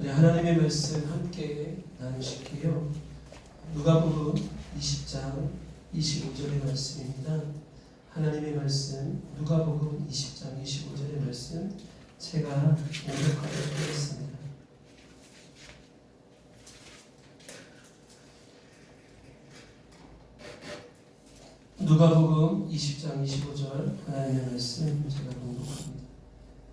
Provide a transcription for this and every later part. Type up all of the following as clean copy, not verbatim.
우리 하나님의 말씀 함께 나누실게요. 누가복음 20장 25절의 말씀입니다. 하나님의 말씀 누가복음 20장 25절의 말씀 제가 공독하도록 하겠습니다. 누가복음 20장 25절 하나님의 말씀 제가 공독합니다.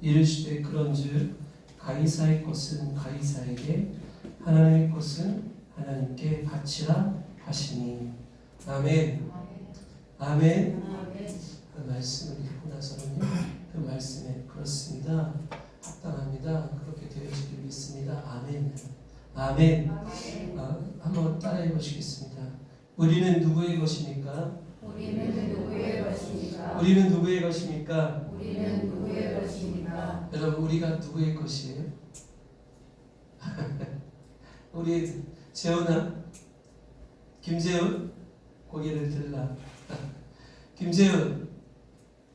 이르시되 그런즉 가이사의 것은 가이사에게 하나님의 것은 하나님께 바치라 하시니. 아멘. 아멘. 그 말씀을 읽고 나서는요, 그 말씀에 그렇습니다, 합당합니다, 그렇게 되어지길 믿습니다. 아멘. 아멘. 한번 따라해 보시겠습니다. 우리는 누구의 것입니까? 우리는 누구의 것입니까? 우리는 누구의 것입니까? 우리는 누구의 것입니까? 여러분, 우리가 누구의 것이에요? 우리 재훈아, 김재훈, 고개를 들라. 김재훈,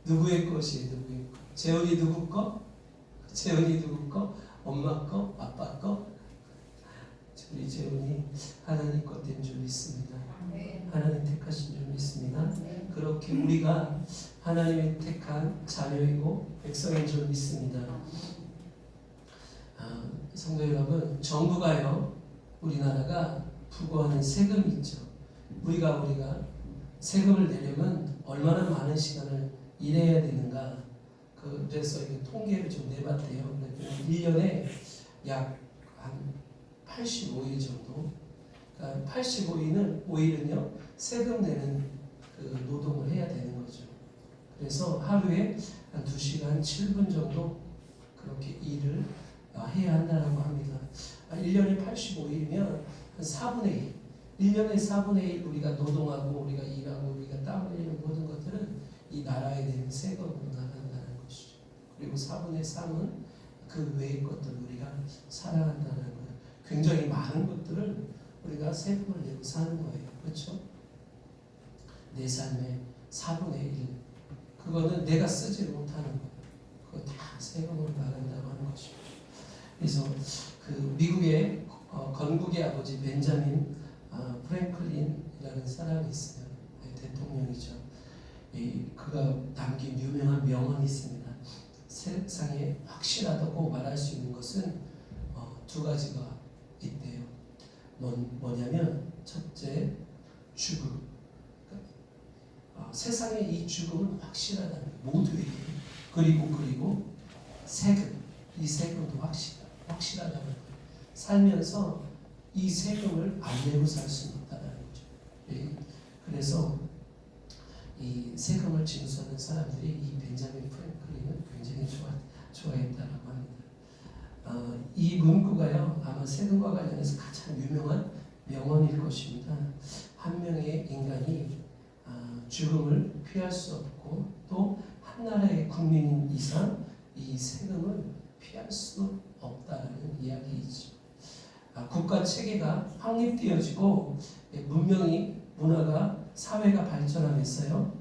누구의 것이에요? 누구의 것? 재훈이 누구 거? 재훈이 누구 거? 엄마 거? 아빠 거? 우리 재훈이 하나님 것 된 줄 믿습니다. 하나님 택하신 줄 믿습니다. 그렇게 우리가 하나님의 택한 자녀이고 백성인 줄 믿습니다. 성도 여러분, 정부가요, 우리나라가 부과하는 세금이 있죠. 우리가 세금을 내려면 얼마나 많은 시간을 일해야 되는가. 그래서 통계를 좀 내봤대요. 1년에 약 한 85일 정도. 그러니까 85일은요 세금 내는 그 노동을 해야 되는 거죠. 그래서 하루에 한 2시간 7분 정도 그렇게 일을 해야 한다고 합니다. 1년에 85일이면 한 4분의 1, 1년에 4분의 1 우리가 노동하고 우리가 일하고 우리가 땀 흘리는 모든 것들은 이 나라에 내는 세금으로 나간다는 것이죠. 그리고 4분의 3은 그 외의 것들을 우리가 살아간다는 거예요. 굉장히 많은 것들을 우리가 세금을 내고 사는 거예요. 그렇죠? 내 삶의 4분의 1, 그거는 내가 쓰지 못하는 거예요. 그거 다 세금으로 나간다고 하는 것입니다. 그래서 그 미국의 건국의 아버지 벤자민 프랭클린이라는 사람이 있어요. 대통령이죠. 그가 남긴 유명한 명언이 있습니다. 세상에 확실하다고 말할 수 있는 것은 두 가지가 있대요. 뭐냐면 첫째, 죽음. 세상의 이 죽음은 확실하다는 거예요. 모두에게. 그리고 세금. 이 세금도 확실하다는 거예요. 살면서 이 세금을 안 내고 살 수는 없다는 거죠. 그래서 이 세금을 징수하는 사람들이 이 벤자민 프랭클린을 굉장히 좋아했다라고 합니다. 이 문구가요, 아마 세금과 관련해서 가장 유명한 명언일 것입니다. 한 명의 인간이 죽음을 피할 수 없고 또 한 나라의 국민인 이상 이 세금을 피할 수 없다는 이야기이죠. 국가 체계가 확립되어지고 문명이, 문화가, 사회가 발전하면서요,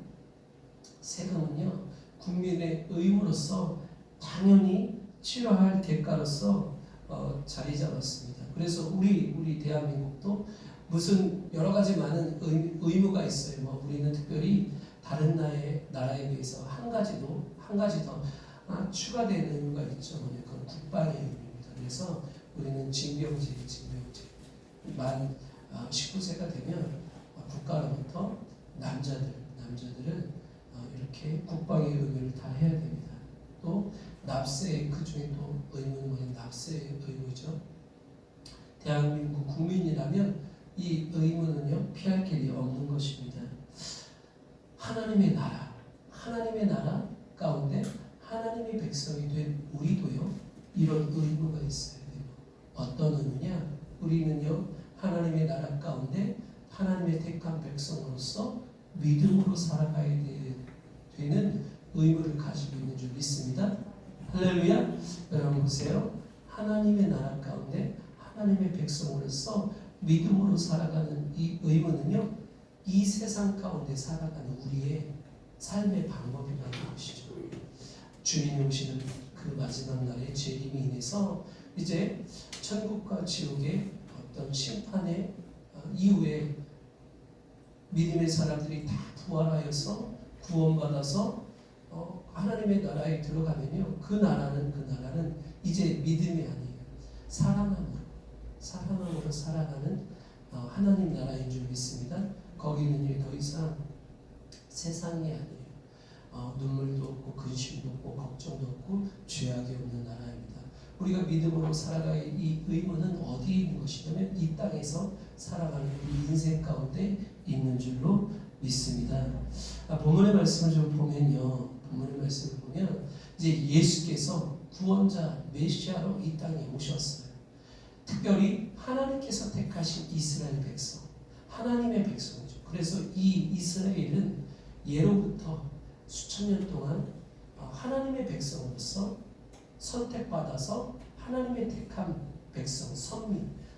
세금은요 국민의 의무로서 당연히 치러야 할 대가로서 자리 잡았습니다. 그래서 우리 대한민국도 무슨 여러 가지 많은 의무가 있어요. 우리는 특별히 다른 나라에 비해서 한 가지 더 추가되는 의무가 있죠. 그건 국방의 의무입니다. 그래서 우리는 징병제. 만 19세가 되면 국가로부터 남자들은 이렇게 국방의 의무를 다 해야 됩니다. 또 납세, 그 중에 또 의무는 뭐냐면 납세의 의무죠. 대한민국 국민이라면 이 의무는요 피할 길이 없는 것입니다. 하나님의 나라 가운데 하나님의 백성이 된 우리도요 이런 의무가 있어야 돼요. 어떤 의무냐? 우리는요 하나님의 나라 가운데 하나님의 택한 백성으로서 믿음으로 살아가야 되는 의무를 가지고 있는 줄 믿습니다. 할렐루야. 여러분 보세요. 하나님의 나라 가운데 하나님의 백성으로서 믿음으로 살아가는 이 의무는요 이 세상 가운데 살아가는 우리의 삶의 방법이라는 것이죠. 주님이 오시는 그 마지막 날에 재림이 인해서 이제 천국과 지옥의 어떤 심판의 이후에 믿음의 사람들이 다 부활하여서 구원받아서 하나님의 나라에 들어가면요, 그 나라는 이제 믿음이 아니에요. 사랑함으로 살아가는 하나님 나라인 줄 믿습니다. 거기는 더 이상 세상이 아니에요. 눈물도 없고 근심도 없고 걱정도 없고 죄악이 없는 나라입니다. 우리가 믿음으로 살아갈 이 의무는 어디에 있는 것이냐면 이 땅에서 살아가는 우리 인생 가운데 있는 줄로 믿습니다. 본문의 말씀을 좀 보면요, 본문의 말씀을 보면 이제 예수께서 구원자 메시아로 이 땅에 오셨어요. 특별히 하나님께서 택하신 이스라엘 백성, 하나님의 백성이죠. 그래서 이 이스라엘은 예로부터 수천 년 동안 하나님의 백성으로서 선택받아서 하나님의 택한 백성,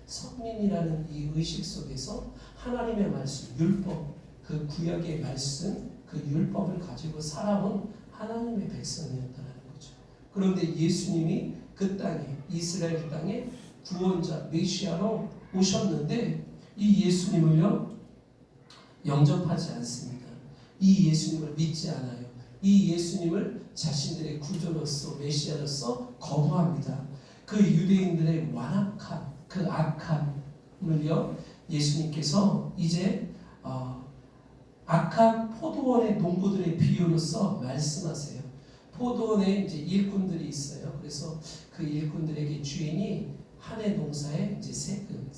선민이라는 이 의식 속에서 하나님의 말씀, 율법, 그 구약의 말씀, 그 율법을 가지고 살아온 하나님의 백성이었다는 거죠. 그런데 예수님이 그 땅에, 이스라엘 땅에 구원자 메시아로 오셨는데 이 예수님을요 영접하지 않습니다. 이 예수님을 믿지 않아요. 이 예수님을 자신들의 구조로서 메시아로서 거부합니다. 그 유대인들의 완악함, 그 악함을요 예수님께서 이제 악한 포도원의 농부들의 비유로서 말씀하세요. 포도원에 이제 일꾼들이 있어요. 그래서 그 일꾼들에게 주인이 한 해 농사에 이제 세금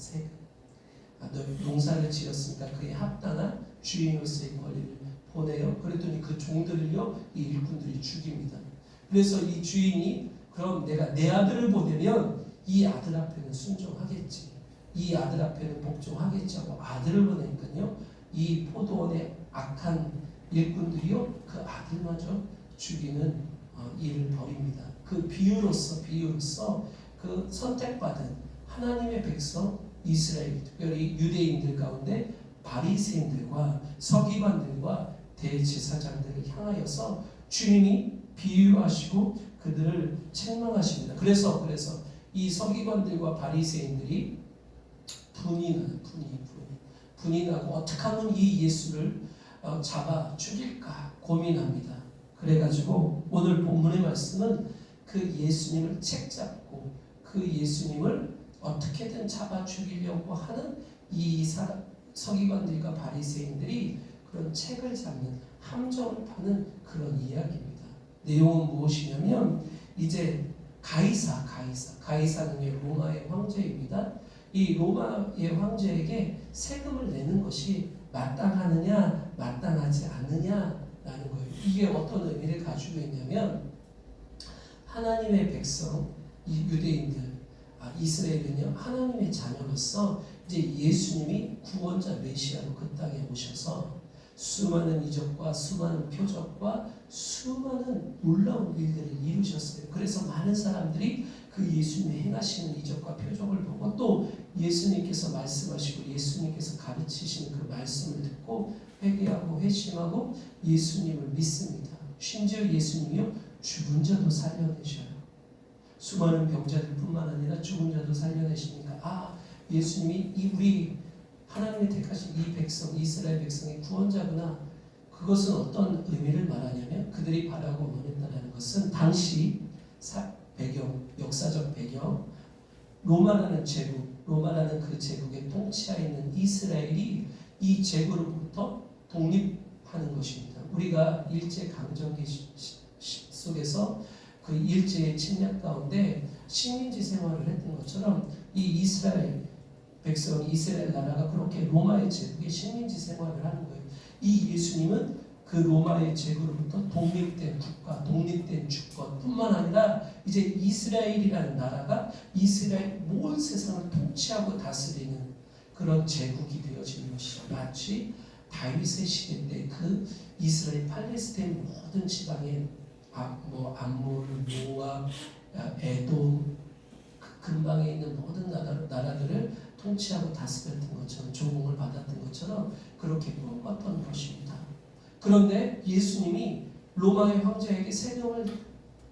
농사를 지었으니까 그에 합당한 주인으로서의 권리를 보내요. 그랬더니 그 종들을요 이 일꾼들이 죽입니다. 그래서 이 주인이 그럼 내가 내 아들을 보내면 이 아들 앞에는 순종하겠지, 이 아들 앞에는 복종하겠지 하고 아들을 보내니까요 이 포도원의 악한 일꾼들이요 그 아들마저 죽이는 일을 벌입니다. 그 비유로서 그 선택받은 하나님의 백성 이스라엘, 특별히 유대인들 가운데 바리새인들과 서기관들과 대제사장들을 향하여서 주님이 비유하시고 그들을 책망하십니다. 그래서 이 서기관들과 바리새인들이 분이 나고 어떻게 하면 이 예수를 잡아 죽일까 고민합니다. 그래가지고 오늘 본문의 말씀은 그 예수님을 책잡고 그 예수님을 어떻게든 잡아 죽이려고 하는 이 서기관들과 바리새인들이 그런 책을 잡는, 함정을 파는 그런 이야기입니다. 내용은 무엇이냐면 이제 가이사는 로마의 황제입니다. 이 로마의 황제에게 세금을 내는 것이 마땅하느냐 마땅하지 않느냐라는 거예요. 이게 어떤 의미를 가지고 있냐면 하나님의 백성, 이 유대인들, 이스라엘은요 하나님의 자녀로서 이제 예수님이 구원자 메시아로 그 땅에 오셔서 수많은 이적과 수많은 표적과 수많은 놀라운 일들을 이루셨어요. 그래서 많은 사람들이 그 예수님이 행하시는 이적과 표적을 보고 또 예수님께서 말씀하시고 예수님께서 가르치시는 그 말씀을 듣고 회개하고 회심하고 예수님을 믿습니다. 심지어 예수님이요 죽은 자도 살려내셔요. 수많은 병자들뿐만 아니라 죽은 자도 살려내시니까 예수님이 우리 하나님의 택하신 이 백성, 이스라엘 백성의 구원자구나. 그것은 어떤 의미를 말하냐면 그들이 바라고 원했다는 것은 당시 역사적 배경, 로마라는 그 제국의 통치하에 있는 이스라엘이 이 제국으로부터 독립하는 것입니다. 우리가 일제 강점기 속에서 그 일제의 침략 가운데 식민지 생활을 했던 것처럼 이 이스라엘 백성, 이스라엘 나라가 그렇게 로마의 제국의 식민지 생활을 하는 거예요. 이 예수님은 그 로마의 제국으로부터 독립된 국가, 독립된 주권뿐만 아니라 이제 이스라엘이라는 나라가 이스라엘 모든 세상을 통치하고 다스리는 그런 제국이 되어지는 것이죠. 마치 다윗의 시대 때 그 이스라엘 팔레스타인 모든 지방에 암몬, 모압, 에돔 그 근방에 있는 모든 나라들을 통치하고 다스렸던 것처럼 조공을 받았던 것처럼 그렇게 뽑았던 것입니다. 그런데 예수님이 로마의 황제에게 세금을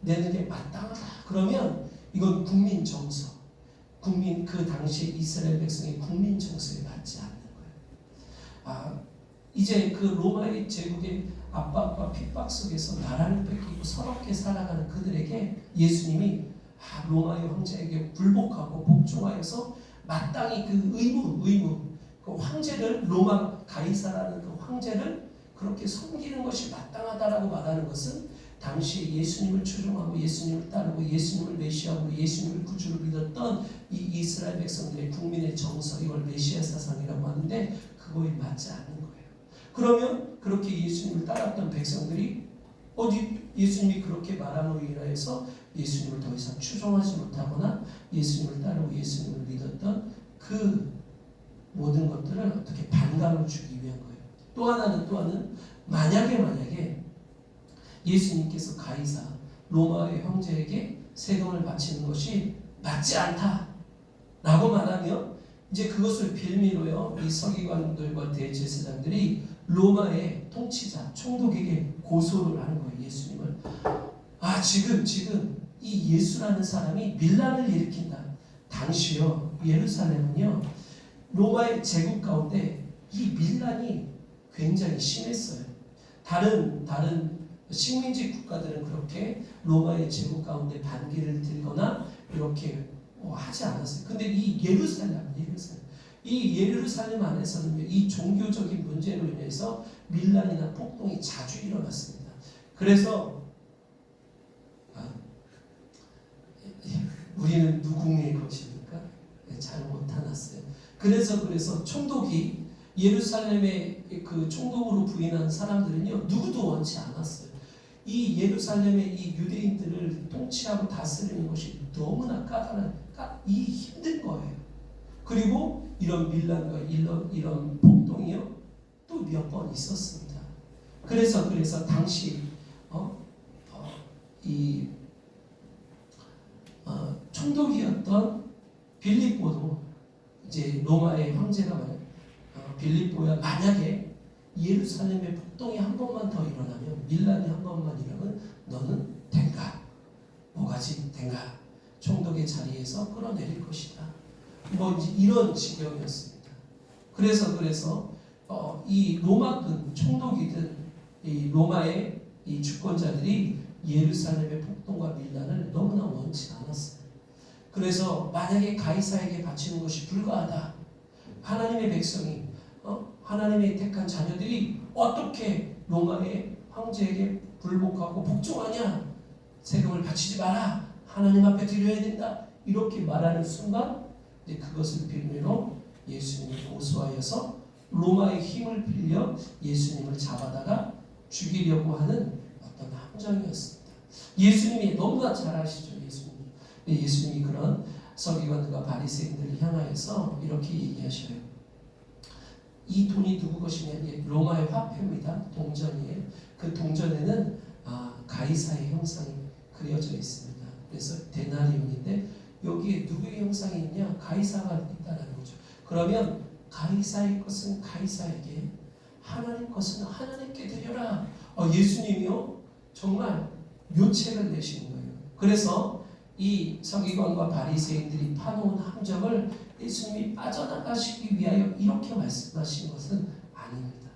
내는 게 마땅하다. 그러면 이건 국민 정서, 국민 그 당시 이스라엘 백성의 국민 정서에 맞지 않는 거예요. 이제 그 로마의 제국의 압박과 핍박 속에서 나라를 뺏기고 서럽게 살아가는 그들에게 예수님이 로마의 황제에게 굴복하고 복종하여서 마땅히 그 의무 그 황제를 로마 가이사라는 그 황제를 그렇게 섬기는 것이 마땅하다라고 말하는 것은 당시에 예수님을 추종하고 예수님을 따르고 예수님을 메시아로 예수님을 구주로 믿었던 이 이스라엘 백성들의 국민의 정서, 이걸 메시아 사상이라고 하는데 그거에 맞지 않는 거예요. 그러면 그렇게 예수님을 따랐던 백성들이 예수님이 그렇게 말함으로 인하여서 예수님을 더 이상 추종하지 못하거나 예수님을 따르고 예수님을 믿었던 그 모든 것들을 어떻게 반감을 주기 위한 거예요. 또 하나는 만약에 예수님께서 가이사 로마의 황제에게 세금을 바치는 것이 맞지 않다라고 말하면 이제 그것을 빌미로요 이 서기관들과 대제사장들이 로마의 통치자 총독에게 고소를 하는 거예요. 예수님을 지금 이 예수라는 사람이 밀란을 일으킨다. 당시요 예루살렘은요 로마의 제국 가운데 이 밀란이 굉장히 심했어요. 다른 식민지 국가들은 그렇게 로마의 제국 가운데 반기를 들거나 이렇게 하지 않았어요. 근데 이 예루살렘 안에서는 이 종교적인 문제로 인해서 밀란이나 폭동이 자주 일어났습니다. 그래서 우리는 누구의 것입니까? 잘 못하났어요. 그래서 총독이 예루살렘의 그 총독으로 부임한 사람들은요 누구도 원치 않았어요. 이 예루살렘의 이 유대인들을 통치하고 다스리는 것이 너무나 힘든 거예요. 그리고 이런 밀란과 이런 폭동이요 또 몇 번 있었습니다. 그래서 당시 총독이었던 빌립보도 이제 로마의 황제가 빌립보야 만약에 예루살렘의 폭동이 한 번만 더 일어나면 밀란이 한 번만 일어나면 너는 된가 뭐가지 된가 총독의 자리에서 끌어내릴 것이다. 이제 이런 지경이었습니다. 그래서 이 로마든 총독이든 이 로마의 이 주권자들이 예루살렘의 폭동과 밀란을 너무나 원치 않았어요. 그래서 만약에 가이사에게 바치는 것이 불가하다. 하나님의 백성이 하나님의 택한 자녀들이 어떻게 로마의 황제에게 불복하고 복종하냐? 세금을 바치지 마라. 하나님 앞에 드려야 된다. 이렇게 말하는 순간 이제 그것을 빌미로 예수님을 고소하여서 로마의 힘을 빌려 예수님을 잡아다가 죽이려고 하는 어떤 함정이었습니다. 예수님이 너무나 잘 아시죠. 예수님이 그런 서기관들과 바리새인들을 향하여서 이렇게 얘기하셔요. 이 돈이 누구 것이냐? 로마의 화폐입니다. 동전이에요. 그 동전에는 가이사의 형상이 그려져 있습니다. 그래서 데나리온인데 여기에 누구의 형상이 있냐? 가이사가 있다는 거죠. 그러면 가이사의 것은 가이사에게, 하나님 것은 하나님께 드려라. 예수님이요 정말 묘책을 내신 거예요. 그래서 이 서기관과 바리새인들이 파놓은 함정을 예수님이 빠져나가시기 위하여 이렇게 말씀하신 것은 아닙니다.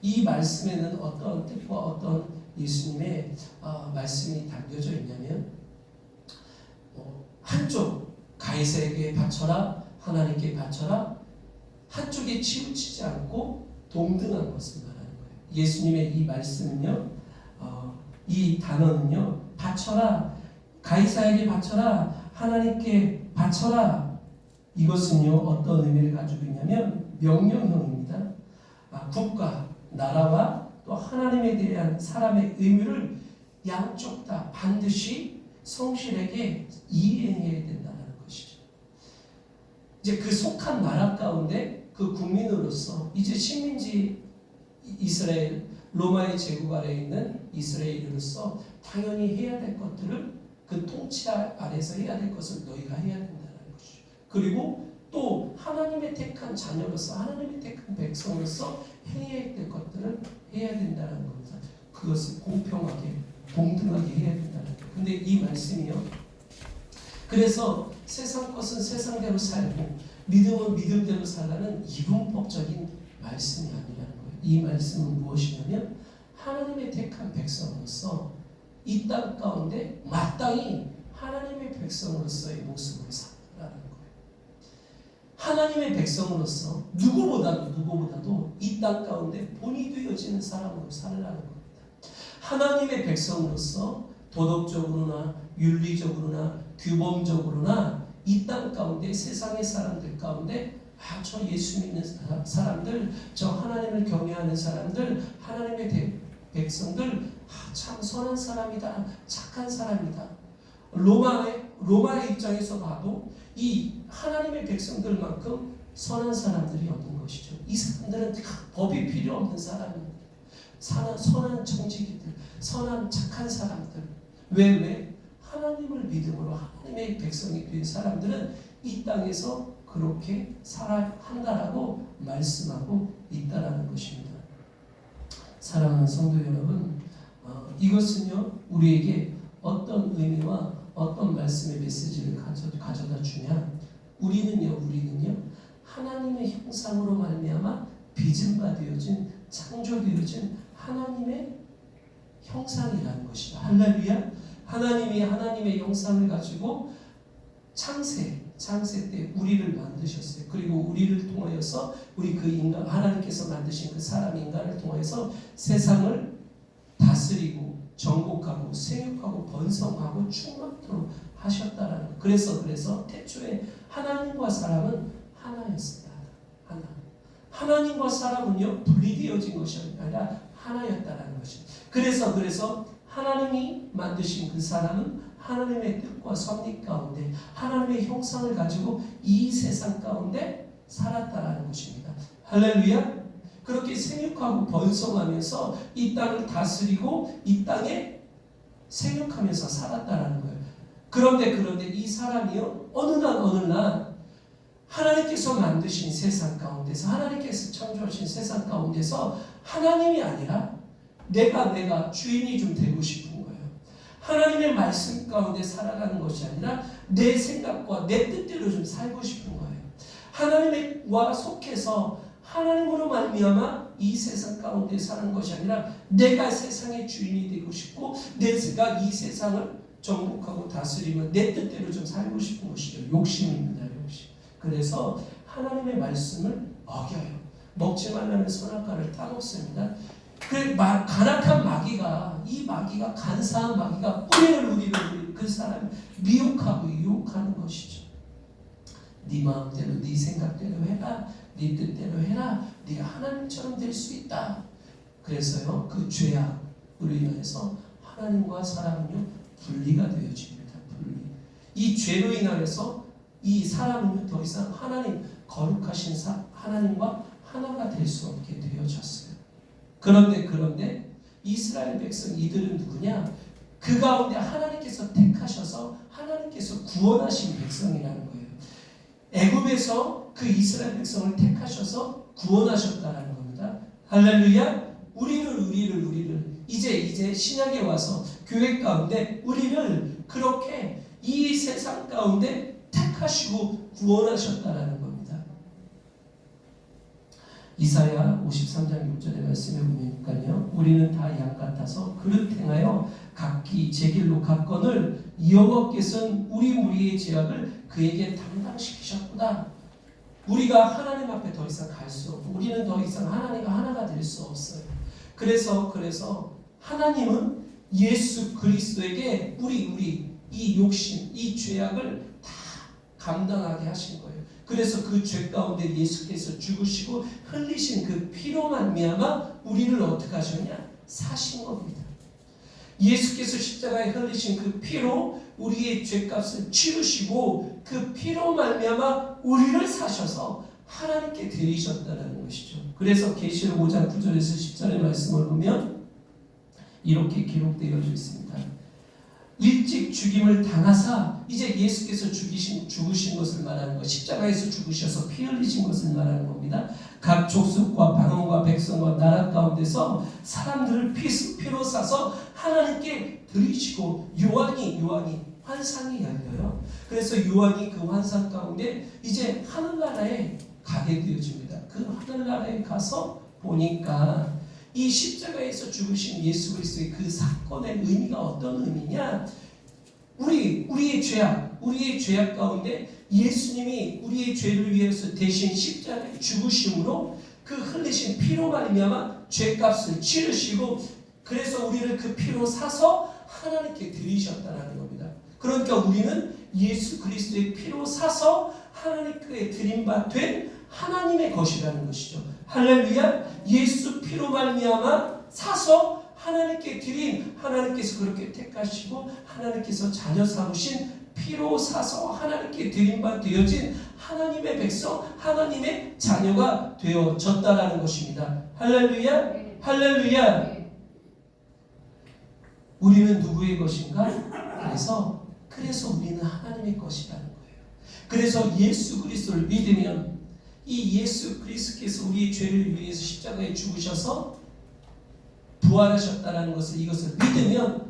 이 말씀에는 어떤 뜻과 어떤 예수님의 말씀이 담겨져 있냐면 한쪽 가이사에게 바쳐라, 하나님께 바쳐라, 한쪽에 치우치지 않고 동등한 것을 말하는 거예요. 예수님의 이 말씀은요, 이 단어는요, 바쳐라, 가이사에게 바쳐라, 하나님께 바쳐라. 이것은요 어떤 의미를 가지고 있냐면 명령형입니다. 국가, 나라와 또 하나님에 대한 사람의 의무를 양쪽 다 반드시 성실하게 이행해야 된다는 것이죠. 이제 그 속한 나라 가운데 그 국민으로서 이제 식민지 이스라엘, 로마의 제국 아래에 있는 이스라엘으로서 당연히 해야 될 것들을 그 통치 아래서 해야 될 것을 너희가 해야 된다는 것이죠. 그리고 또 하나님의 택한 자녀로서, 하나님의 택한 백성으로서 해야 될 것들을 해야 된다는 겁니다. 그것을 공평하게, 동등하게 해야 된다는 거예요. 근데 이 말씀이요. 그래서 세상 것은 세상대로 살고 믿음은 믿음대로 살라는 이분법적인 말씀이 아니라는 거예요. 이 말씀은 무엇이냐면 하나님의 택한 백성으로서 이 땅 가운데 마땅히 하나님의 백성으로서의 모습으로 살아라는 거예요. 하나님의 백성으로서 누구보다도 이 땅 가운데 본이 되어지는 사람으로 살아라는 겁니다. 하나님의 백성으로서 도덕적으로나 윤리적으로나 규범적으로나 이 땅 가운데 세상의 사람들 가운데 저 예수 믿는 사람들, 저 하나님을 경외하는 사람들, 하나님의 백성들 참 선한 사람이다, 착한 사람이다. 로마의 입장에서 봐도 이 하나님의 백성들만큼 선한 사람들이 없는 것이죠. 이 사람들은 법이 필요 없는 사람입니다. 선한 정직이들, 선한 착한 사람들. 왜? 하나님을 믿음으로 하나님의 백성이 된 사람들은 이 땅에서 그렇게 살아야 한다라고 말씀하고 있다라는 것입니다. 사랑하는 성도 여러분, 이것은요 우리에게 어떤 의미와 어떤 말씀의 메시지를 가져다 주냐? 우리는요 하나님의 형상으로 말미암아 빚은 바 되어진 창조되어진 하나님의 형상이라는 것이다. 할렐루야. 하나님이 하나님의 형상을 가지고 창세 때 우리를 만드셨어요. 그리고 우리를 통하여서 우리 그 인간 하나님께서 만드신 그 사람 인간을 통해서 세상을 다스리고 정복하고 생육하고 번성하고 충만토록 하셨다라는 것. 그래서 태초에 하나님과 사람은 하나였습니다. 하나님과 사람은요 분리되어진 것이 아니라 하나였다라는 것입니다. 그래서 하나님이 만드신 그 사람은 하나님의 뜻과 섭리 가운데 하나님의 형상을 가지고 이 세상 가운데 살았다라는 것입니다. 할렐루야. 그렇게 생육하고 번성하면서 이 땅을 다스리고 이 땅에 생육하면서 살았다라는 거예요. 그런데 이 사람이요 어느 날 하나님께서 만드신 세상 가운데서 하나님께서 창조하신 세상 가운데서 하나님이 아니라 내가 주인이 좀 되고 싶은 거예요. 하나님의 말씀 가운데 살아가는 것이 아니라 내 생각과 내 뜻대로 좀 살고 싶은 거예요. 하나님과 속해서 하나님으로 말미암아 이 세상 가운데 사는 것이 아니라 내가 세상의 주인이 되고 싶고 내가 이 세상을 정복하고 다스리면 내 뜻대로 좀 살고 싶은 것이죠. 욕심입니다. 욕심. 그래서 하나님의 말씀을 어겨요. 먹지 말라는 선악과를 따먹습니다. 간악한 마귀가 간사한 마귀가 뿌리를 우리를 그 사람을 미혹하고 유혹하는 것이죠. 네 마음대로 네 생각대로 해라, 네 뜻대로 해라, 네가 하나님처럼 될 수 있다. 그래서요 그 죄악으로 인해서 하나님과 사람은요 분리가 되어집니다. 이 죄로 인하여서 이 사람은요 더 이상 하나님 거룩하신 하나님과 하나가 될 수 없게 되어졌어요. 그런데 이스라엘 백성 이들은 누구냐? 그 가운데 하나님께서 택하셔서 하나님께서 구원하신 백성이라는 거예요. 애굽에서 그 이스라엘 백성을 택하셔서 구원하셨다는 겁니다. 할렐루야. 우리를 이제 신약에 와서 교회 가운데 우리를 그렇게 이 세상 가운데 택하시고 구원하셨다는 겁니다. 이사야 53장 6절의 말씀에 보니까요 우리는 다 양 같아서 그릇 행하여 각기 제 길로 갔거늘 여호와께서는 우리 무리의 죄악을 그에게 담당시키셨구나. 우리가 하나님 앞에 더 이상 갈 수 없고 우리는 더 이상 하나님과 하나가 될 수 없어요. 그래서 하나님은 예수 그리스도에게 우리 이 욕심, 이 죄악을 다 감당하게 하신 거예요. 그래서 그 죄 가운데 예수께서 죽으시고 흘리신 그 피로 말미암아 우리를 어떻게 하셨냐? 사신 겁니다. 예수께서 십자가에 흘리신 그 피로 우리의 죄값을 치르시고 그 피로 말미암아 우리를 사셔서 하나님께 드리셨다는 것이죠. 그래서 계시록 5장 9절에서 10절의 말씀을 보면 이렇게 기록되어 있습니다. 일찍 죽임을 당하사 이제 예수께서 죽으신 것을 말하는 것, 십자가에서 죽으셔서 피 흘리신 것을 말하는 겁니다. 각 족속과 방언과 백성과 나라 가운데서 사람들을 피로 싸서 하나님께 드리시고 요한이 환상이 열려요. 그래서 요한이 그 환상 가운데 이제 하늘나라에 가게 되어집니다. 그 하늘나라에 가서 보니까 이 십자가에서 죽으신 예수 그리스도의 그 사건의 의미가 어떤 의미냐? 우리의 죄악 가운데 예수님이 우리의 죄를 위해서 대신 십자가에 죽으심으로 그 흘리신 피로 말미암아 죄값을 치르시고 그래서 우리를 그 피로 사서 하나님께 드리셨다는 겁니다. 그러니까 우리는 예수 그리스도의 피로 사서 하나님께 드림바 된 하나님의 것이라는 것이죠. 할렐루야. 예수 피로 말미암아 사서 하나님께 드린 하나님께서 그렇게 택하시고 하나님께서 자녀 삼으신 피로 사서 하나님께 드린 바 되어진 하나님의 백성 하나님의 자녀가 되어졌다라는 것입니다. 할렐루야. 할렐루야. 우리는 누구의 것인가? 그래서 우리는 하나님의 것이라는 거예요. 그래서 예수 그리스도를 믿으면 이 예수 그리스도께서 우리의 죄를 위해서 십자가에 죽으셔서 부활하셨다는 것을 이것을 믿으면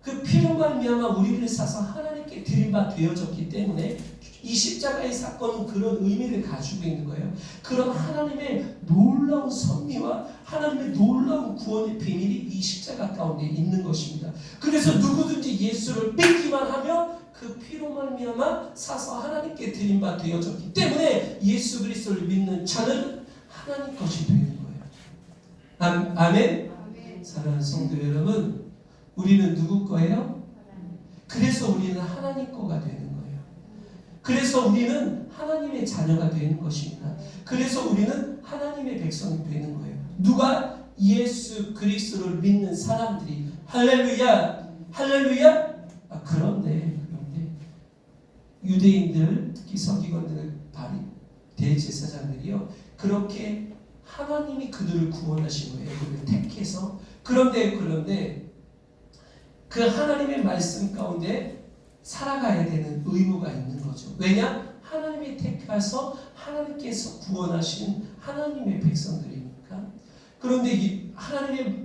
그 피로 말미암아 우리를 사서 하나님께 드린 바 되어졌기 때문에 이 십자가의 사건은 그런 의미를 가지고 있는 거예요. 그런 하나님의 놀라운 섭리와 하나님의 놀라운 구원의 비밀이 이 십자가 가운데 있는 것입니다. 그래서 누구든지 예수를 믿기만 하면 그 피로 말미암아 사서 하나님께 드린 바 되어졌기 때문에 예수 그리스도를 믿는 자는 하나님 것이 되는 거예요. 아멘. 사랑하는 성도 여러분, 우리는 누구 거예요? 그래서 우리는 하나님 거가 되는 거예요. 그래서 우리는 하나님의 자녀가 되는 것입니다. 그래서 우리는 하나님의 백성이 되는 거예요. 누가? 예수 그리스도를 믿는 사람들이. 할렐루야. 할렐루야. 그런데 유대인들, 특히 서기관들, 대제사장들이요, 그렇게 하나님이 그들을 구원하신 거예요. 그들을 택해서. 그런데 그 하나님의 말씀 가운데 살아가야 되는 의무가 있는 거죠. 왜냐? 하나님이 택해서 하나님께서 구원하신 하나님의 백성들이니까. 그런데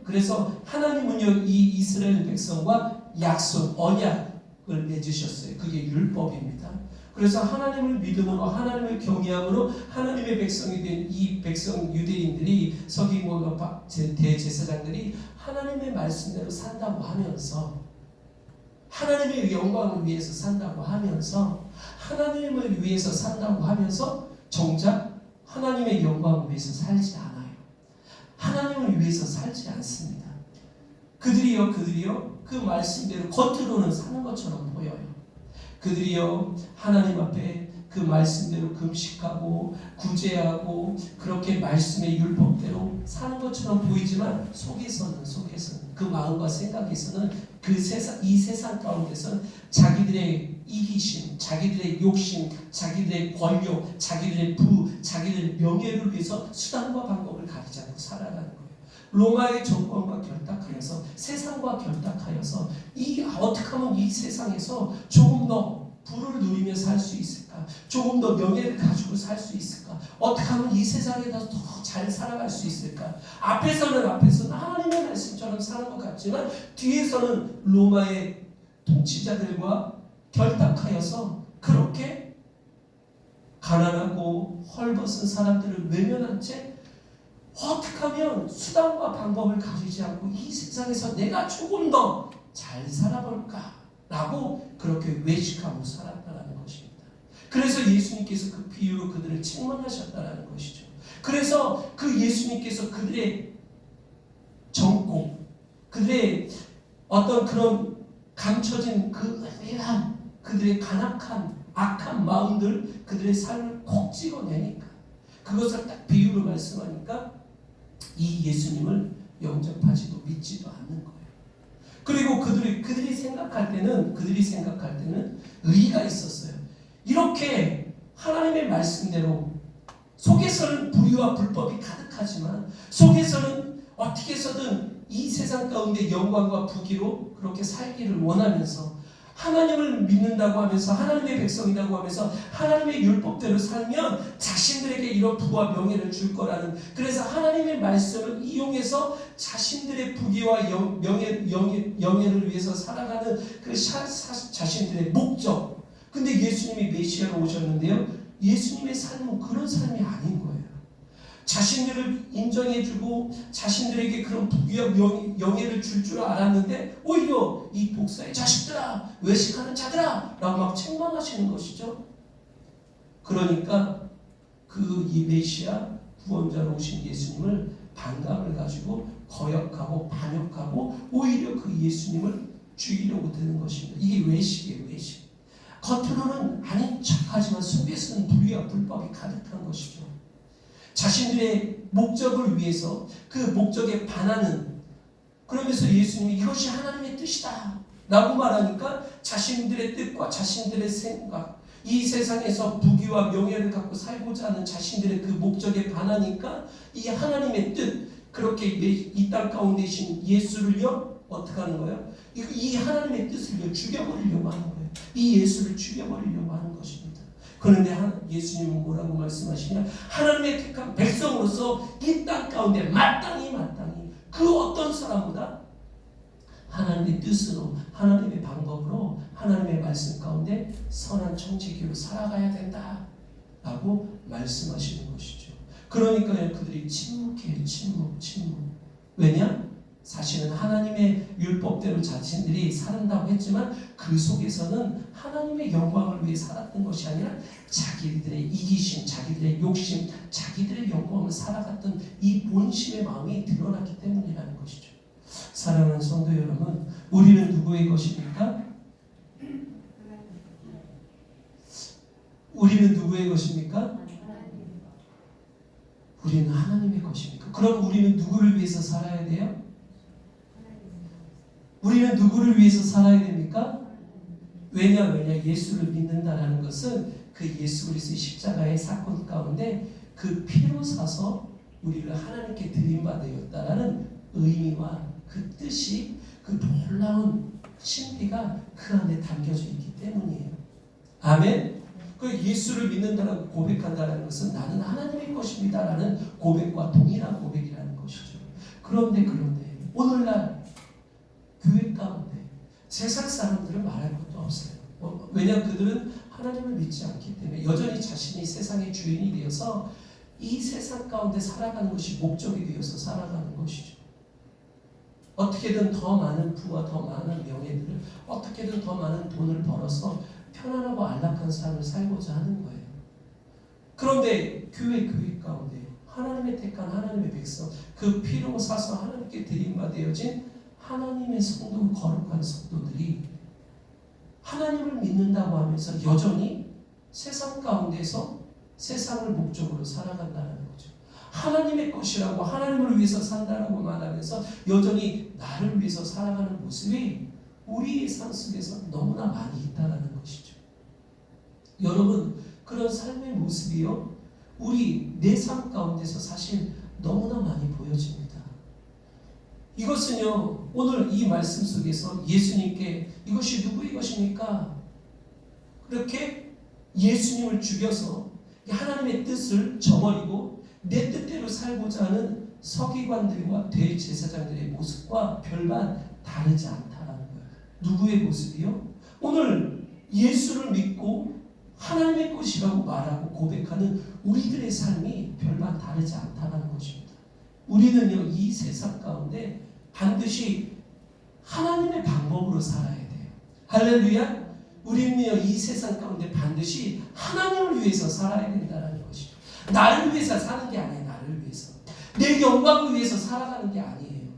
그래서 하나님은요, 이 이스라엘 백성과 약속, 언약을 맺으셨어요. 그게 율법입니다. 그래서 하나님을 믿음으로 하나님을 경외함으로 하나님의 백성이 된 이 백성 유대인들이 서기관과 대제사장들이 하나님의 말씀대로 산다고 하면서 하나님의 영광을 위해서 산다고 하면서 하나님을 위해서 산다고 하면서 정작 하나님의 영광을 위해서 살지 않아요. 하나님을 위해서 살지 않습니다. 그들이요 그 말씀대로 겉으로는 사는 것처럼 보여요. 그들이요 하나님 앞에 그 말씀대로 금식하고 구제하고 그렇게 말씀의 율법대로 사는 것처럼 보이지만 속에서는 그 마음과 생각에서는 이 세상 가운데서는 자기들의 이기심, 자기들의 욕심, 자기들의 권력, 자기들의 자기들의 명예를 위해서 수단과 방법을 가리지 않고 살아가는 거예요. 로마의 정권과 결탁하여서 세상과 결탁하여서 어떻게 하면 이 세상에서 조금 더 부를 누리며 살 수 있을까? 조금 더 명예를 가지고 살 수 있을까? 어떻게 하면 이 세상에서 더 잘 살아갈 수 있을까? 앞에서는 하나님의 말씀처럼 사는 것 같지만 뒤에서는 로마의 통치자들과 결탁하여서 그렇게 가난하고 헐벗은 사람들을 외면한 채 어떻게 하면 수단과 방법을 가리지 않고 이 세상에서 내가 조금 더 잘 살아볼까? 라고 그렇게 외식하고 살았다는 것입니다. 그래서 예수님께서 그 비유로 그들을 책망하셨다는 것이죠. 그래서 그 예수님께서 그들의 정곡, 그들의 어떤 그런 감춰진 그 애매한 그들의 간악한 악한 마음들, 그들의 삶을 콕 찍어내니까 그것을 딱 비유로 말씀하니까 이 예수님을 영접하지도 믿지도 않는 거예요. 그리고 그들이 생각할 때는 의의가 있었어요. 이렇게 하나님의 말씀대로 속에서는 불의와 불법이 가득하지만 속에서는 어떻게 해서든 이 세상 가운데 영광과 부귀로 그렇게 살기를 원하면서 하나님을 믿는다고 하면서 하나님의 백성이라고 하면서 하나님의 율법대로 살면 자신들에게 이런 부와 명예를 줄 거라는, 그래서 하나님의 말씀을 이용해서 자신들의 부귀와 영예를 위해서 살아가는 그 자신들의 목적. 근데 예수님이 메시아로 오셨는데요, 예수님의 삶은 그런 삶이 아닌 거예요. 자신들을 인정해주고 자신들에게 그런 부귀와 영예를 줄 알았는데 오히려 이 독사의 자식들아, 외식하는 자들아 라고 막 책망하시는 것이죠. 그러니까 이 메시아 구원자로 오신 예수님을 반감을 가지고 거역하고 반역하고 오히려 그 예수님을 죽이려고 드는 것입니다. 이게 외식이에요. 외식. 겉으로는 아닌 척하지만 속에서는 불의와 불법이 가득한 것이죠. 자신들의 목적을 위해서 그 목적에 반하는, 그러면서 예수님이 이것이 하나님의 뜻이다 라고 말하니까 자신들의 뜻과 자신들의 생각, 이 세상에서 부귀와 명예를 갖고 살고자 하는 자신들의 그 목적에 반하니까 이 하나님의 뜻, 그렇게 이 땅 가운데 계신 예수를요 어떻게 하는 거예요? 이 하나님의 뜻을요 죽여버리려고 하는 거예요. 이 예수를 죽여버리려고 하는 것입니다. 그런데 예수님은 뭐라고 말씀하시냐? 하나님의 택한 백성으로서 이 땅 가운데 마땅히 그 어떤 사람보다 하나님의 뜻으로, 하나님의 방법으로, 하나님의 말씀 가운데 선한 청지기로 살아가야 된다 라고 말씀하시는 것이죠. 그러니까 그들이 침묵해요. 침묵. 왜냐? 사실은 하나님의 율법대로 자신들이 살았다고 했지만 그 속에서는 하나님의 영광을 위해 살았던 것이 아니라 자기들의 이기심, 자기들의 욕심, 자기들의 영광을 살아갔던 이 본심의 마음이 드러났기 때문이라는 것이죠. 사랑하는 성도 여러분, 우리는 누구의 것입니까? 우리는 누구의 것입니까? 우리는 하나님의 것입니까? 그럼 우리는 누구를 위해서 살아야 돼요? 우리는 누구를 위해서 살아야 됩니까? 왜냐 예수를 믿는다라는 것은 그 예수 그리스도의 십자가의 사건 가운데 그 피로 사서 우리를 하나님께 드림받았다라는 의미와 그 뜻이, 그 놀라운 신비가 그 안에 담겨져 있기 때문이에요. 아멘. 그 예수를 믿는다라고 고백한다는 것은 나는 하나님의 것입니다라는 고백과 동일한 고백이라는 것이죠. 그런데 오늘날 교회 가운데 세상 사람들은 말할 것도 없어요. 왜냐하면 그들은 하나님을 믿지 않기 때문에 여전히 자신이 세상의 주인이 되어서 이 세상 가운데 살아가는 것이 목적이 되어서 살아가는 것이죠. 어떻게든 더 많은 부와 더 많은 명예들을, 어떻게든 더 많은 돈을 벌어서 편안하고 안락한 삶을 살고자 하는 거예요. 그런데 교회 가운데 하나님의 택한 하나님의 백성, 그 피로 사서 하나님께 드림받아진 하나님의 성도, 거룩한 성도들이 하나님을 믿는다고 하면서 여전히 세상 가운데서 세상을 목적으로 살아간다는 거죠. 하나님의 것이라고, 하나님을 위해서 산다라고 말하면서 여전히 나를 위해서 살아가는 모습이 우리의 삶 속에서 너무나 많이 있다는 것이죠. 여러분, 그런 삶의 모습이요, 내 삶 가운데서 사실 너무나 많이 보여집니다. 이것은요, 오늘 이 말씀 속에서 예수님께 이것이 누구의 것입니까? 그렇게 예수님을 죽여서 하나님의 뜻을 저버리고 내 뜻대로 살고자 하는 서기관들과 대제사장들의 모습과 별반 다르지 않다라는 거예요. 누구의 모습이요? 오늘 예수를 믿고 하나님의 것이라고 말하고 고백하는 우리들의 삶이 별반 다르지 않다는 것입니다. 우리는요, 이 세상 가운데 반드시 하나님의 방법으로 살아야 돼요. 할렐루야. 우리는요, 이 세상 가운데 반드시 하나님을 위해서 살아야 된다는 것이죠. 나를 위해서 사는 게 아니에요. 나를 위해서, 내 영광을 위해서 살아가는 게 아니에요.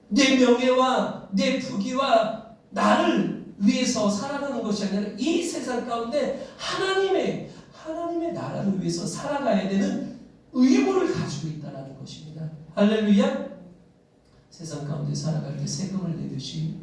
내 명예와 내 부귀와 나를 위해서 살아가는 것이 아니라 이 세상 가운데 하나님의 나라를 위해서 살아가야 되는 의무를 가지고 있다는 것입니다. 할렐루야. 세상 가운데 살아갈 때 세금을 내듯이,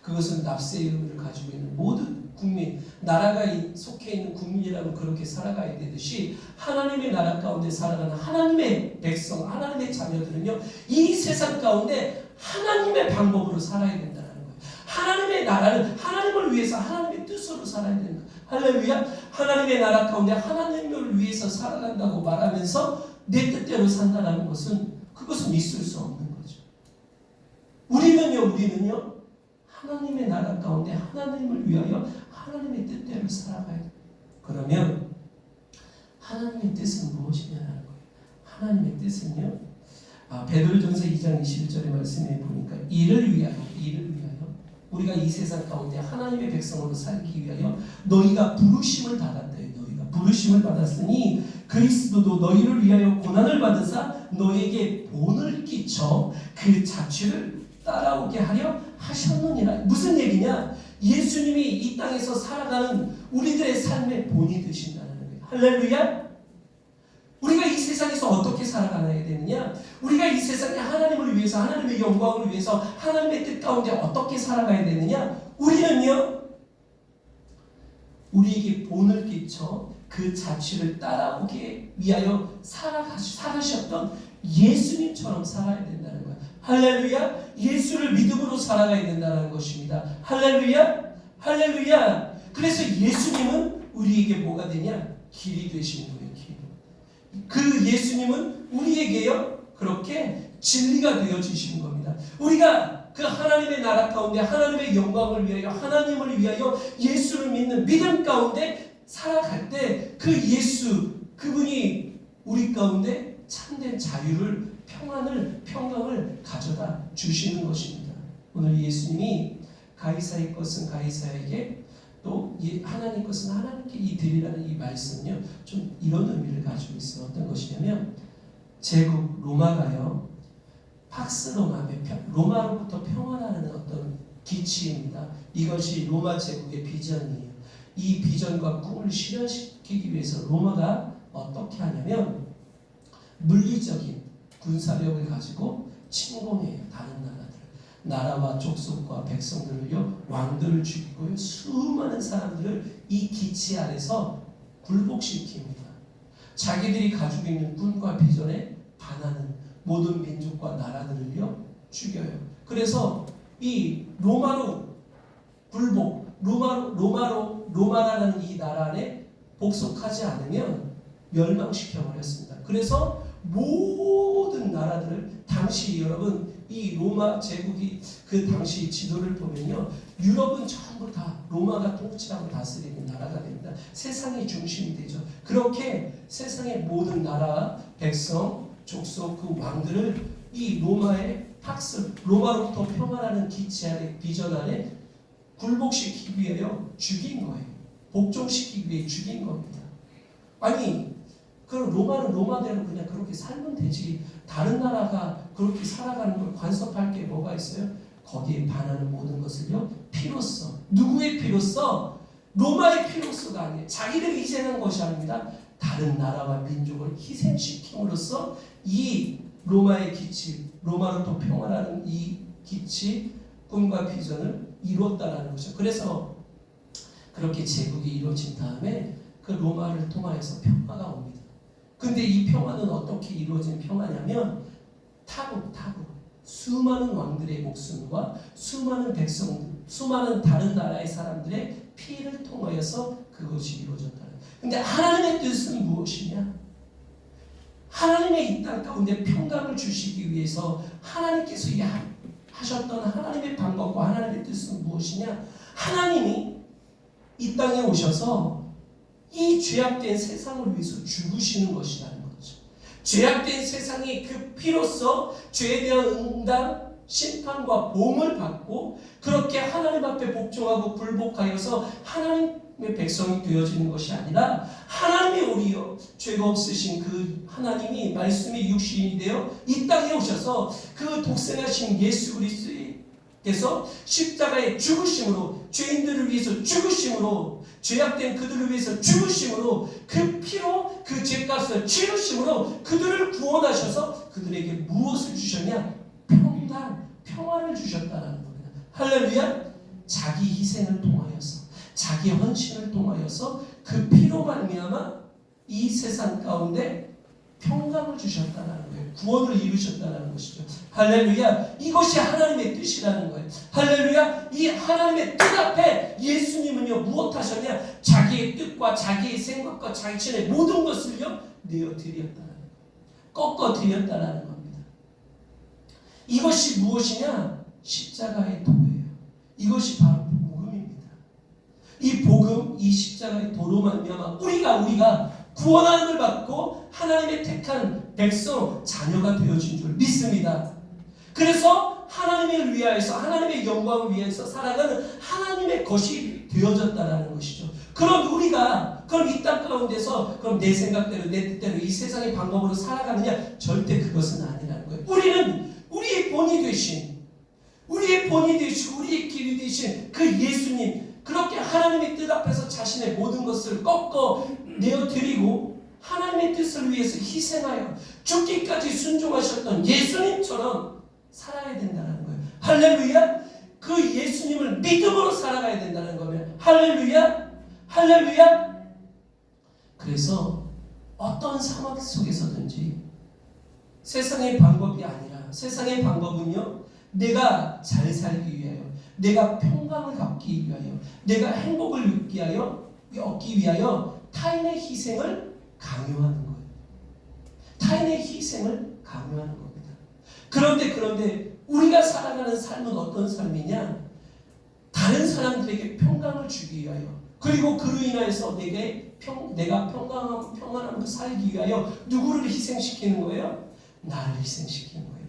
그것은 납세의 의무를 가지고 있는 모든 국민, 나라가 속해 있는 국민이라면 그렇게 살아가야 되듯이 하나님의 나라 가운데 살아가는 하나님의 백성, 하나님의 자녀들은요, 이 세상 가운데 하나님의 방법으로 살아야 된다는 거예요. 하나님의 나라는 하나님을 위해서 하나님의 뜻으로 살아야 된다. 할렐루야. 하나님의 나라 가운데 하나님을 위해서 살아간다고 말하면서 내 뜻대로 산다는 것은 그것은 있을 수 없는 거죠. 우리는요 하나님의 나라 가운데 하나님을 위하여 하나님의 뜻대로 살아가야 돼요. 그러면 하나님의 뜻은 무엇이냐는 거예요. 하나님의 뜻은요, 베드로전서 2장 21절의 말씀에 보니까 이를 위하여 우리가 이 세상 가운데 하나님의 백성으로 살기 위하여 너희가 부르심을 받았대요. 너희가 부르심을 받았으니 그리스도도 너희를 위하여 고난을 받으사 너희에게 본을 끼쳐 그 자취를 따라오게 하려 하셨느니라. 무슨 얘기냐? 예수님이 이 땅에서 살아가는 우리들의 삶의 본이 되신다는 거예요. 할렐루야. 우리가 이 세상에서 어떻게 살아가야 되느냐? 우리가 이 세상에 하나님을 위해서 하나님의 영광을 위해서 하나님의 뜻 가운데 어떻게 살아가야 되느냐? 우리는요 우리에게 본을 끼쳐 그 자취를 따라오게 위하여 살아가셨던 예수님처럼 살아야 된다는 거예요. 할렐루야. 예수를 믿음으로 살아가야 된다는 것입니다. 할렐루야. 할렐루야. 그래서 예수님은 우리에게 뭐가 되냐? 길이 되신 거예요. 그 예수님은 우리에게요 그렇게 진리가 되어지시는 겁니다. 우리가 그 하나님의 나라 가운데 하나님의 영광을 위하여 하나님을 위하여 예수를 믿는 믿음 가운데 살아갈 때 그 예수 그분이 우리 가운데 참된 자유를 평강을 가져다 주시는 것입니다. 오늘 예수님이 가이사의 것은 가이사에게 또 하나님 것은 하나님께 드리라는 이 말씀은요 좀 이런 의미를 가지고 있어요. 어떤 것이냐면 제국 로마가요 팍스 로마로부터 평안하는 어떤 기치입니다. 이것이 로마 제국의 비전이에요. 이 비전과 꿈을 실현시키기 위해서 로마가 어떻게 하냐면 물리적인 군사력을 가지고 침공해요. 다른 나라와 족속과 백성들을요 왕들을 죽이고요 수많은 사람들을 이 기치 아래서 굴복시킵니다. 자기들이 가지고 있는 꿈과 비전에 반하는 모든 민족과 나라들을요 죽여요. 그래서 이 로마로 굴복 로마라는 이 나라 안에 복속하지 않으면 멸망시켜 버렸습니다. 그래서 모든 나라들을 당시 여러분 이 로마 제국이 그 당시 지도를 보면요 유럽은 전부 다 로마가 통치하고 다스리는 나라가 됩니다. 세상의 중심이 되죠. 그렇게 세상의 모든 나라, 백성, 족속 그 왕들을 이 로마의 로마로부터 평안하는 기치 아래 비전 아래 굴복시키기 위하여 죽인 거예요. 복종시키기 위해 죽인 겁니다. 아니 그럼 로마는 로마대로 그냥 그렇게 살면 되지. 다른 나라가 그렇게 살아가는 걸 간섭할 게 뭐가 있어요? 거기에 반하는 모든 것을요 피로써. 누구의 피로써? 로마의 피로써가 아니에요. 자기들이 희생한 것이 아닙니다. 다른 나라와 민족을 희생시킴으로써 이 로마의 기치, 로마로부터 평안하는 이 기치, 꿈과 비전을 이루었다라는 거죠. 그래서 그렇게 제국이 이루어진 다음에 그 로마를 통하여서 평화가 옵니다. 근데 이 평화는 어떻게 이루어진 평화냐면 타국 수많은 왕들의 목숨과 수많은 백성들, 수많은 다른 나라의 사람들의 피를 통하여서 그것이 이루어졌다는. 근데 하나님의 뜻은 무엇이냐? 하나님의 이 땅 가운데 평강을 주시기 위해서 하나님께서 하셨던 하나님의 방법과 하나님의 뜻은 무엇이냐? 하나님이 이 땅에 오셔서 이 죄악된 세상을 위해서 죽으시는 것이라는 거죠. 죄악된 세상이 그 피로써 죄에 대한 응답, 심판과 보응을 받고 그렇게 하나님 앞에 복종하고 굴복하여서 하나님의 백성이 되어지는 것이 아니라 하나님의 우리요 죄가 없으신 그 하나님이 말씀이 육신이 되어 이 땅에 오셔서 그 독생하신 예수 그리스도께서 십자가에 죽으심으로 죄인들을 위해서 죽으심으로 죄악된 그들을 위해서 죽으심으로 그 피로 그 죄값을 치르심으로 그들을 구원하셔서 그들에게 무엇을 주셨냐? 평안을 주셨다는 겁니다. 할렐루야. 자기 희생을 통하여서 자기 헌신을 통하여서 그 피로 말미암아 이 세상 가운데 평강을 주셨다는 거예요. 구원을 이루셨다는 것이죠. 할렐루야. 이것이 하나님의 뜻이라는 거예요. 할렐루야. 이 하나님의 뜻 앞에 예수님은요 무엇하셨냐? 자기의 뜻과 자기의 생각과 자신의 모든 것을요 내어드렸다는 거예요. 꺾어드렸다는 겁니다. 이것이 무엇이냐? 십자가의 도예요. 이것이 바로 복음입니다. 이 복음, 이 십자가의 도로 말미암아 우리가 구원함을 받고 하나님의 택한 백성, 자녀가 되어진 줄 믿습니다. 그래서 하나님을 위하여서, 하나님의 영광을 위해서 살아가는 하나님의 것이 되어졌다는 것이죠. 그럼 우리가 이 땅 가운데서 그럼 내 생각대로 내 뜻대로 이 세상의 방법으로 살아가느냐? 절대 그것은 아니라는 거예요. 우리는 우리의 본이 되시고 우리의 길이 되신 그 예수님, 그렇게 하나님의 뜻 앞에서 자신의 모든 것을 꺾어 내어드리고 하나님의 뜻을 위해서 희생하여 죽기까지 순종하셨던 예수님처럼 살아야 된다는 거예요. 할렐루야. 그 예수님을 믿음으로 살아가야 된다는 거면 할렐루야. 할렐루야. 그래서 어떤 상황 속에서든지 세상의 방법이 아니라, 세상의 방법은요 내가 잘 살기 위하여, 내가 평강을 갖기 위하여, 내가 행복을 얻기 위하여 타인의 희생을 강요하는 거예요. 타인의 희생을 강요하는 겁니다. 그런데 우리가 살아가는 삶은 어떤 삶이냐? 다른 사람들에게 평강을 주기 위하여, 그리고 그로 인하여서 내가 평안함으로 살기 위하여 누구를 희생시키는 거예요? 나를 희생시키는 거예요.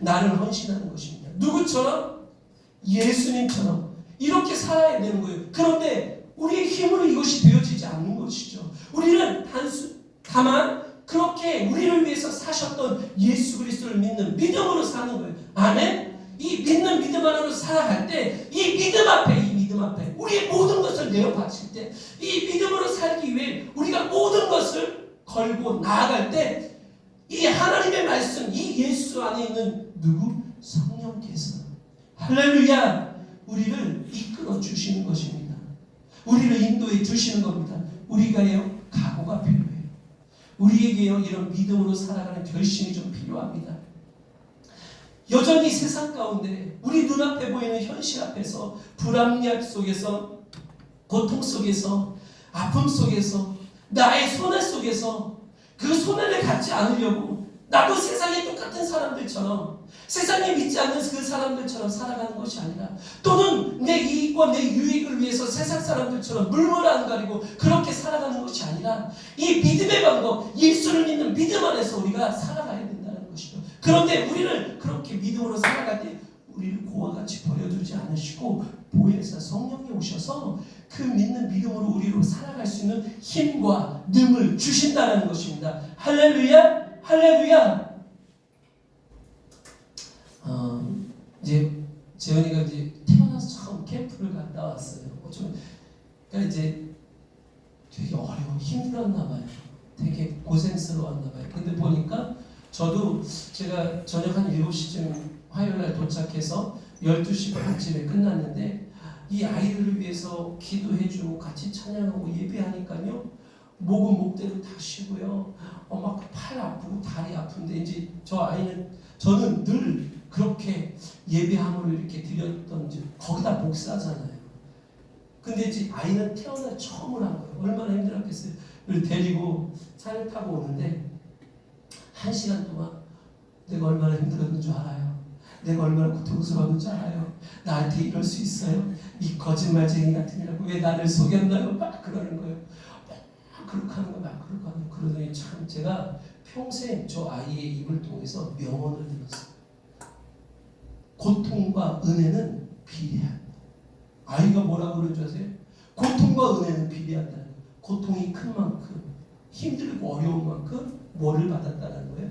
나를 헌신하는 것입니다. 누구처럼? 예수님처럼 이렇게 살아야 되는 거예요. 그런데 우리의 힘으로 이것이 되어지지 않는 것이죠. 우리는 다만 그렇게 우리를 위해서 사셨던 예수 그리스도를 믿는 믿음으로 사는 거예요. 아멘. 이 믿는 믿음 안으로 살아갈 때, 이 믿음 앞에 우리의 모든 것을 내어 바칠 때, 이 믿음으로 살기 위해 우리가 모든 것을 걸고 나아갈 때, 이 하나님의 말씀, 이 예수 안에 있는 누구? 성령께서 할렐루야 우리를 이끌어 주시는 것입니다. 우리를 인도해 주시는 겁니다. 우리가요 각오가 필요해요. 우리에게요 이런 믿음으로 살아가는 결심이 좀 필요합니다. 여전히 세상 가운데 우리 눈앞에 보이는 현실 앞에서 불합리함 속에서, 고통 속에서, 아픔 속에서, 나의 손해 속에서 그 손해를 갖지 않으려고 나도 세상에 똑같은 사람들처럼, 세상에 믿지 않는 그 사람들처럼 살아가는 것이 아니라, 또는 내 이익과 내 유익을 위해서 세상 사람들처럼 물물 안 가리고 그렇게 살아가는 것이 아니라, 이 믿음의 방법, 예수를 믿는 믿음 안에서 우리가 살아가야 된다는 것이죠. 그런데 우리는 그렇게 믿음으로 살아갈 때 우리를 고와 같이 버려두지 않으시고 보혜사 성령이 오셔서 그 믿는 믿음으로 우리로 살아갈 수 있는 힘과 능을 주신다는 것입니다. 할렐루야. 할렐루야. 이제 재현이가 이제 태어나서 처음 캠프를 갔다 왔어요. 그러니까 이제 되게 어려워, 힘들었나 봐요. 되게 고생스러웠나 봐요. 근데 보니까 저도 제가 저녁 한 7시쯤 화요일날 도착해서 12시 반쯤에 끝났는데, 이 아이들을 위해서 기도해주고 같이 찬양하고 예배하니까요 목은 목대로 다 쉬고요 막 팔 아프고 다리 아픈데, 이제 저는 늘 그렇게 예배함으로 이렇게 드렸던, 거기다 목사잖아요. 근데 이제 아이는 태어나 처음으로 한 거예요. 얼마나 힘들었겠어요. 데리고 차를 타고 오는데 1시간 동안 내가 얼마나 힘들었는 줄 알아요? 내가 얼마나 고통스러웠는 줄 알아요? 나한테 이럴 수 있어요? 이 거짓말쟁이 같으냐고, 왜 나를 속였나요? 막 그러는 거예요. 막 그렇게 하는 거예요. 막 그렇게 하는 거예요. 그러더니 참 제가 평생 저 아이의 입을 통해서 명언을 들었어요. 고통과 은혜는 비례한다. 아이가 뭐라고 그러는 줄 아세요? 고통과 은혜는 비례한다는 거예요. 고통이 큰 만큼, 힘들고 어려운 만큼 뭐를 받았다는 거예요?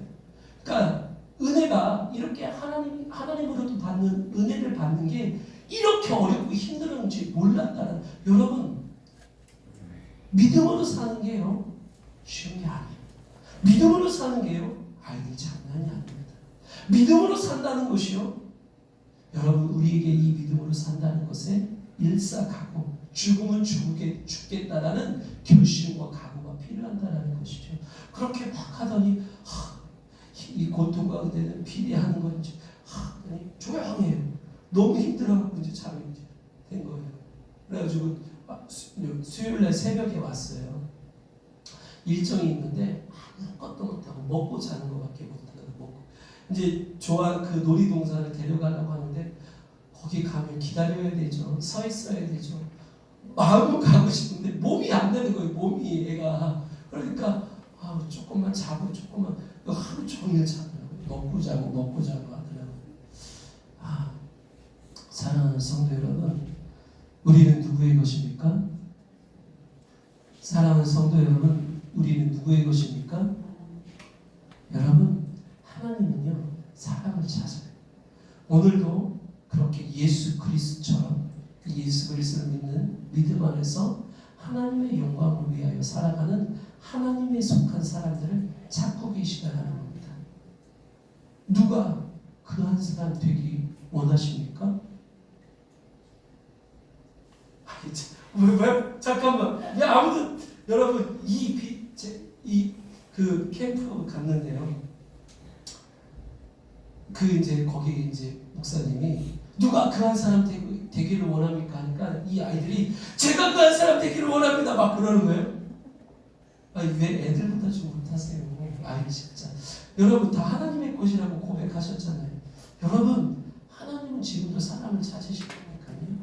그러니까 은혜가 이렇게 하나님으로부터 받는 은혜를 받는 게 이렇게 어렵고 힘들었는지 몰랐다는, 여러분 믿음으로 사는 게요 쉬운 게 아니에요. 믿음으로 사는 게요 아이들 장난이 아닙니다. 믿음으로 산다는 것이요, 여러분 우리에게 이 믿음으로 산다는 것에 일사각오, 죽으면 죽겠다라는 결심과 각오가 필요한다는 것이죠. 그렇게 막 하더니 가운데는 비대하는 건지 조용해요. 너무 힘들어갖고 이제 잠이 된 거예요. 그래가지고 수요일날 새벽에 왔어요. 일정이 있는데 아무것도 못하고 먹고 자는 것밖에 못하고 먹고 이제 그 놀이동산을 데려가려고 하는데 거기 가면 기다려야 되죠. 서 있어야 되죠. 마음은 가고 싶은데 몸이 안 되는 거예요. 몸이 애가. 그러니까 조금만 자고 조금만 하루 종일 자더라고요. 먹고 자고 하더라고요. 사랑하는 성도 여러분, 우리는 누구의 것입니까? 사랑하는 성도 여러분, 우리는 누구의 것입니까? 여러분, 하나님은요 사랑을 찾아요. 오늘도 그렇게 예수 그리스도처럼 예수 그리스도를 믿는 믿음 안에서 하나님의 영광을 위하여 살아가는 하나님에 속한 사람들을 찾고 계시다는 겁니다. 누가 그러한 사람 되기 원하십니까? 잠깐만. 아무튼 여러분 그 캠프 갔는데요. 이제 거기 이제 목사님이 누가 그한 사람 되기를 원합니까 하니까 이 아이들이 제가 그한 사람 되기를 원합니다 막 그러는 거예요. 왜 애들보다 좀 못하세요? 진짜 여러분 다 하나님의 것이라고 고백하셨잖아요. 여러분 하나님은 지금도 사람을 찾으실 거니까요.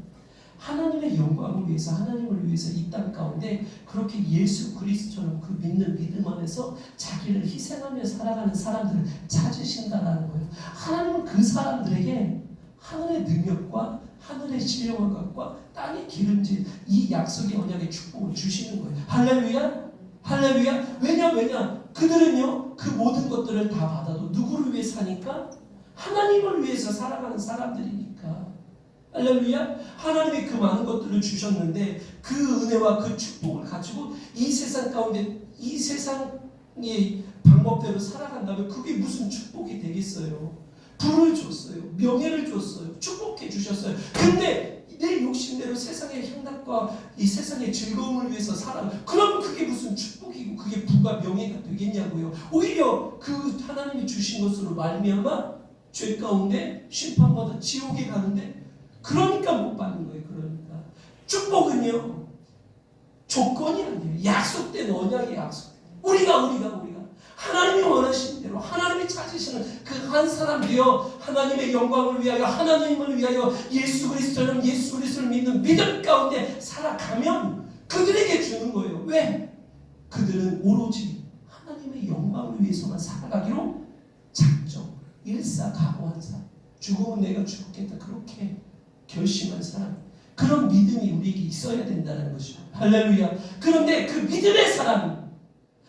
하나님의 영광을 위해서 하나님을 위해서 이 땅 가운데 그렇게 예수 그리스도처럼 그 믿는 믿음 안에서 자기를 희생하며 살아가는 사람들을 찾으신다라는 거예요. 하나님은 그 사람들에게 하늘의 능력과 하늘의 신령함과 땅의 기름진 이 약속의 언약의 축복을 주시는 거예요. 할렐루야. 할렐루야. 왜냐 그들은요 그 모든 것들을 다 받아도 누구를 위해 사니까? 하나님을 위해서 살아가는 사람들이니까. 할렐루야. 하나님이 그 많은 것들을 주셨는데 그 은혜와 그 축복을 가지고 이 세상 가운데 이 세상의 방법대로 살아간다면 그게 무슨 축복이 되겠어요? 부를 줬어요. 명예를 줬어요. 축복해 주셨어요. 근데 내 욕심대로 세상의 향락과 이 세상의 즐거움을 위해서 살아. 그럼 그게 무슨 축복이고 그게 부가 명예가 되겠냐고요. 오히려 그 하나님이 주신 것으로 말미암아 죄 가운데 심판받아 지옥에 가는데 그러니까 못 받는 거예요. 그러니까 축복은요 조건이 아니에요. 약속된 언약의 약속. 우리가 하나님이 원하시는 대로 하나님이 찾으시는 그 한 사람 되어 하나님의 영광을 위하여 하나님을 위하여 예수 그리스도를 믿는 믿음 가운데 살아가면 그들에게 주는 거예요. 왜? 그들은 오로지 하나님의 영광을 위해서만 살아가기로 작정, 일사각오한 사람. 죽으면 내가 죽겠다 그렇게 결심한 사람. 그런 믿음이 우리에게 있어야 된다는 것이죠. 할렐루야. 그런데 그 믿음의 사람,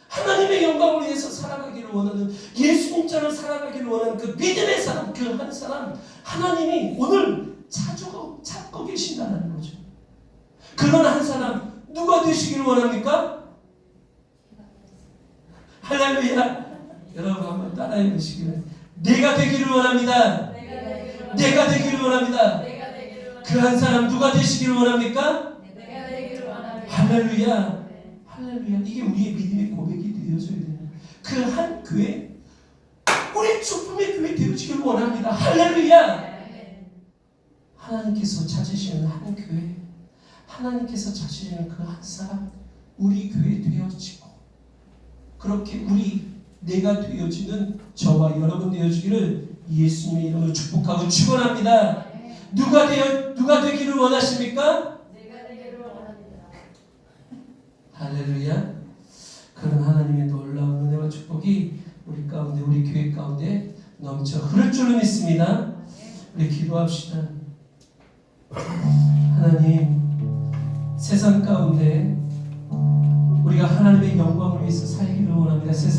하나님의 영광을 위해서 살아가기를 원하는 예수님처럼 살아가기를 원하는 그 믿음의 사람, 그 한 사람 하나님이 오늘 찾고 계신다는 거죠. 그런 한 사람 누가 되시기를 원합니까? 할렐루야. 여러분 한번 따라해 보시기를 내가 되기를 원합니다. 내가 되기를 원합니다. 그 한 사람 누가 되시기를 원합니까? 내가 되기를 원합니다. 할렐루야. 할렐루야. 이게 우리의 믿음의 고백이 되어져야 되는 그 한 교회, 우리 축복의 교회 되어지기를 원합니다. 할렐루야. 하나님께서 찾으시는 한 교회, 하나님께서 찾으시는 그 한 사람, 우리 교회 되어지고 그렇게 내가 되어지는 저와 여러분 되어지기를 예수님의 이름으로 축복하고 축원합니다. 누가 되기를 원하십니까? 내가 되기를 원합니다. 할렐루야. 그런 하나님의 놀라운 은혜와 축복이 우리 가운데, 우리 교회 가운데 넘쳐 흐를 줄로 믿습니다. 우리 기도합시다. 하나님, 세상 가운데 우리가 하나님의 영광을 위해서 살기를 원합니다.